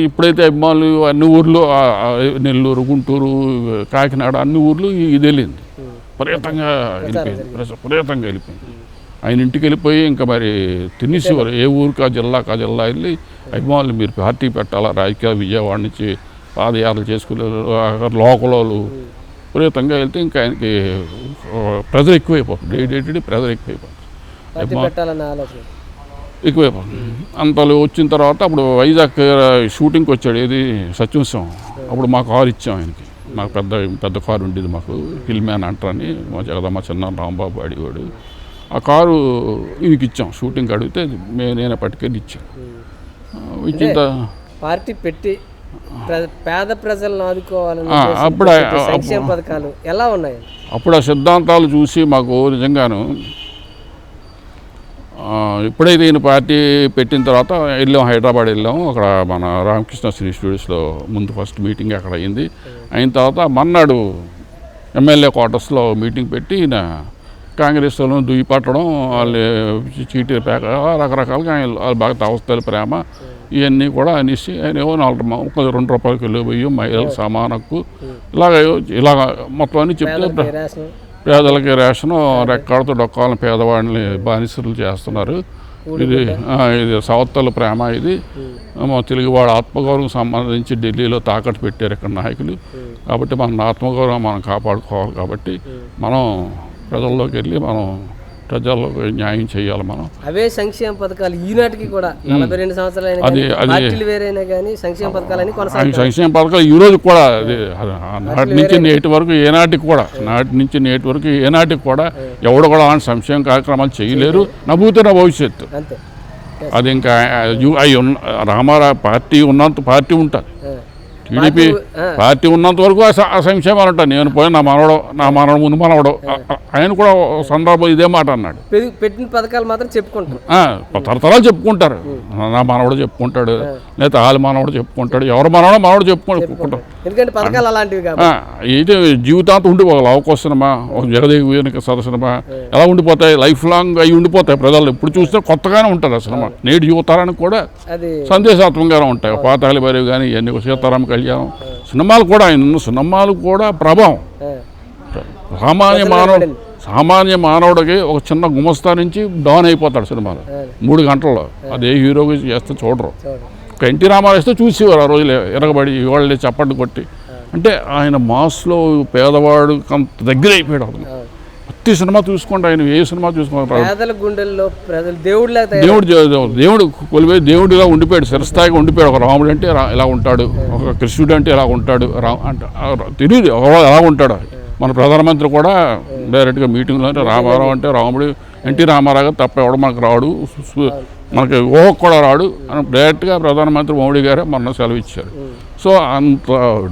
ఇప్పుడైతే అభిమానులు అన్ని ఊర్లు నెల్లూరు, గుంటూరు, కాకినాడ అన్ని ఊర్లు ఇది వెళ్ళింది. విపరీతంగా వెళ్ళిపోయింది. ఆయన ఇంటికి వెళ్ళిపోయి ఇంకా మరి తినేసేవారు. ఏ ఊరికి ఆ జిల్లా వెళ్ళి అభిమానులు మీరు పార్టీ పెట్టాలా, రాజకీయ విజయవాడ నుంచి పాదయాత్రలు చేసుకునే లోకల్ వాళ్ళు విపరీతంగా వెళ్తే ఇంకా ఆయనకి ప్రెజర్ ఎక్కువైపోతుంది. ప్రెజర్ ఎక్కువైపోతుంది. అంతలో వచ్చిన తర్వాత అప్పుడు వైజాగ్ షూటింగ్కి వచ్చాడు. ఏది సత్యవసం. అప్పుడు మా కారు ఇచ్చాం ఆయనకి. మాకు పెద్ద కారు ఉండేది. మాకు హిల్ మ్యాన్ అంటారని మా జగదమ్మ చిన్న రాంబాబు అడిగాడు. ఆ కారు ఈయనకి ఇచ్చాం. షూటింగ్ అడిగితే నేనే పట్టుకెళ్ళి ఇచ్చాను. ఇచ్చిన పార్టీ పెట్టి పేద ప్రజలను ఆదుకోవాలని సంక్షేమ పథకాలు ఎలా ఉన్నాయి? అప్పుడు ఆ సిద్ధాంతాలు చూసి మాకు నిజంగాను ఎప్పుడైతే ఈయన పార్టీ పెట్టిన తర్వాత హైదరాబాద్ వెళ్ళాము. అక్కడ మన రామకృష్ణ సినీ స్టూడియోస్లో ముందు ఫస్ట్ మీటింగ్ అక్కడ అయింది. అయిన తర్వాత మన్నాడు ఎమ్మెల్యే క్వార్టర్స్లో మీటింగ్ పెట్టి ఈయన కాంగ్రెస్ వాళ్ళను దుయ్యిపట్టడం, వాళ్ళు చీటీ పేక రకరకాలుగా వాళ్ళు బాగా అవస్థలు ప్రేమ ఇవన్నీ కూడా అనేసి ఆయన ఏవో 2 రూపాయలు కిలో బియ్యం, మహిళలకు సమాన హక్కు ఇలాగ మొత్తం అన్నీ చెప్తే పేదలకి రేషను రెక్కాడుతూ డొక్కాలను పేదవాడిని బానిసలు చేస్తున్నారు. ఇది సవత్తల ప్రేమ. ఇది తెలుగువాడు ఆత్మగౌరవం సంబంధించి ఢిల్లీలో తాకట్టు పెట్టారు ఇక్కడ నాయకులు. కాబట్టి మన ఆత్మగౌరవం మనం కాపాడుకోవాలి. కాబట్టి మనం ప్రజల్లోకి వెళ్ళి మనం ప్రజల్లోకి న్యాయం చేయాలి. మనం అవే సంక్షేమ పథకాలు ఈనాటికి కూడా 42 సంవత్సరాలు వేరైనా కానీ సంక్షేమ పథకాలు ఈ రోజు కూడా నాటి నుంచి నేటి వరకు ఏనాటికి కూడా ఎవడు కూడా అలాంటి సంక్షేమ కార్యక్రమాలు చేయలేరు. నభూతున్న భవిష్యత్తు అది ఇంకా రామారావు పార్టీ ఉంటుంది. టీడీపీ పార్టీ ఉన్నంత వరకు ఆ సంక్షేమాలు ఉంటాయి. నేను పోయి నా మనవడు ముందు మనవడు ఆయన కూడా సందర్భం ఇదే మాట అన్నాడు. పెట్టిన పథకాలు మాత్రం చెప్పుకుంటారు. తరతరాలు చెప్పుకుంటారు. నా మనవడు చెప్పుకుంటాడు, లేదా వాళ్ళ మనవడు చెప్పుకుంటాడు, ఎవరు మనవడు చెప్పుకుంటారు. అయితే జీవితాంతం ఉండిపోవాలి. అవకాశమా ఒక జగదేవి వేదిక సదస్సునమా ఎలా ఉండిపోతాయి, లైఫ్ లాంగ్ అవి ఉండిపోతాయి. ప్రజలు ఎప్పుడు చూస్తే కొత్తగానే ఉంటుంది. ఆ సినిమా నేటి యువతరానికి కూడా సందేశాత్మకంగానే ఉంటాయి. పాతాళి భైరవి కానీ ఇవన్నీ సీతారామ కళ్యాణం సినిమాలు కూడా సినిమాలు కూడా ప్రభావం. సామాన్య మానవుడికి ఒక చిన్న గుమస్తా నుంచి డౌన్ అయిపోతాడు సినిమాలో 3 గంటల్లో. అదే హీరోకి చేస్తే చూడరు. ఒక ఎన్టీ రామారావు వేస్తే చూసేవారు ఆ రోజులు ఎరగబడి వాళ్ళే చప్పట్లు కొట్టి. అంటే ఆయన మాస్లో పేదవాడు అంత దగ్గర అయిపోయాడు. అతను ప్రతి సినిమా చూసుకోండి, ఆయన ఏ సినిమా చూసుకుంటారు. దేవుడు కొలిపోయి దేవుడిలా ఉండిపోయాడు, శిరస్థాయిగా ఉండిపోయాడు. ఒక రాముడు అంటే ఇలా ఉంటాడు, ఒక కృష్ణుడు అంటే ఇలా ఉంటాడు. తెలియదు ఎలా ఉంటాడు. మన ప్రధానమంత్రి కూడా డైరెక్ట్గా మీటింగ్లో రామారావు అంటే రాముడు, ఎన్టీ రామారావు తప్ప ఎవడు మనకు రాడు, మనకి ఊహకు కూడా రాడు అని డైరెక్ట్గా ప్రధానమంత్రి మోడీ గారే మొన్న సెలవు ఇచ్చారు. సో అంత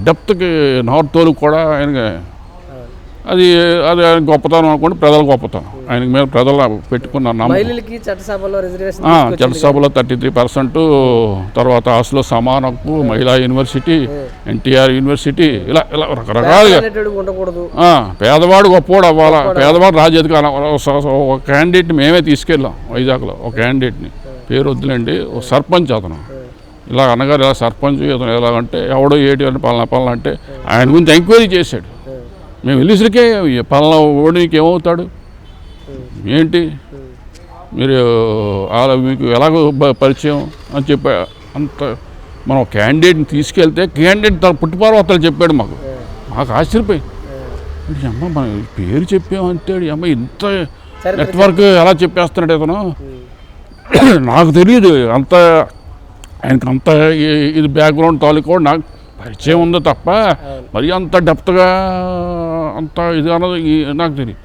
డెప్త్కి నార్త్ తోలు కూడా ఆయనకి అది ఆయన గొప్పతనం అనుకోండి, ప్రజల గొప్పతనం. ఆయనకి మీద ప్రజలు పెట్టుకున్న చట్టసభలో 33%, తర్వాత ఆస్లో సమాన హక్కు, మహిళా యూనివర్సిటీ, ఎన్టీఆర్ యూనివర్సిటీ, ఇలా రకరకాలుగా పేదవాడు గొప్పవాడు అవ్వాలా, పేదవాడు రాజకీయ ఒక క్యాండిడేట్ని మేమే తీసుకెళ్ళాం వైజాగ్లో. ఒక క్యాండిడేట్ని పేరు వద్దులేండి, ఒక సర్పంచ్ అతను. ఇలా అన్నగారు ఇలా సర్పంచ్ అతను ఎలాగంటే ఎవడో ఏటి అని పలానా అంటే ఆయన గురించి ఎంక్వైరీ చేశాడు. మేము వెళ్ళేసరికే పలానా ఓడికి ఏమవుతాడు ఏంటి, మీరు మీకు ఎలాగో పరిచయం అని చెప్పా. అంత మనం క్యాండిడేట్ని తీసుకెళ్తే క్యాండిడేట్ తన పుట్టిపర్వతాలు చెప్పాడు. మాకు ఆశ్చర్యపోయి అమ్మ మన పేరు చెప్పామంటే అమ్మ ఇంత నెట్వర్క్ ఎలా చెప్పేస్తున్నాడు ఇతను, నాకు తెలియదు అంత ఆయనకు అంత ఇది బ్యాక్గ్రౌండ్ తాలూకు నాకు పరిచయం ఉందో తప్ప మరి అంత డెప్త్గా అంత ఇది అన్నది నాకు తెలియదు.